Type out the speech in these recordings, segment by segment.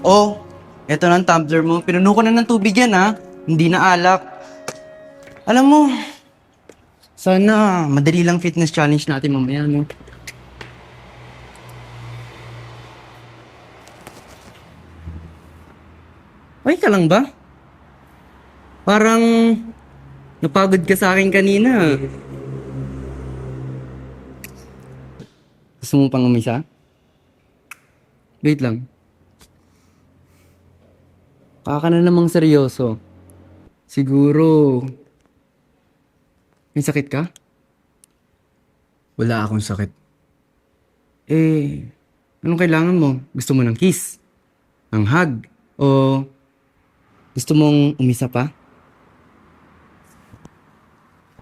Oh, eto na ang tumbler mo. Pinuno ko na ng tubig yan ha. Hindi na alak. Alam mo, sana madali lang fitness challenge natin mamaya, no? Okay ka lang ba? Parang napagod ka sa akin kanina. Gusto mo pang umisa? Wait lang. Kaka na namang seryoso. Siguro, may sakit ka? Wala akong sakit. Eh, anong kailangan mo? Gusto mo ng kiss? Ng hug? O gusto mong umisa pa?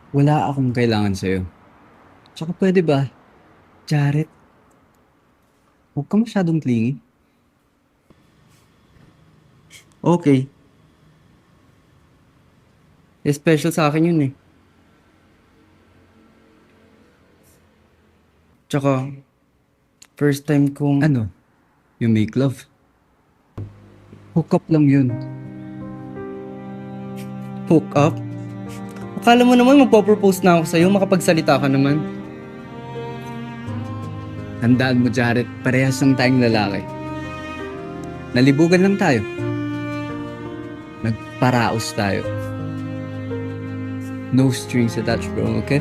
Wala akong kailangan sa'yo. Tsaka pwede ba, Jared, huwag ka masyadong clingy. Okay. Special sa akin yun eh. Tsaka, first time kong... Ano? You make love? Hook up lang yun. Hook up? Akala mo naman magpo-propose na ako sa'yo, makapagsalita ka naman. Tandaan mo, Jared, parehas lang tayong lalaki. Nalibugan lang tayo. Nagparaos tayo. No strings attached, bro, okay?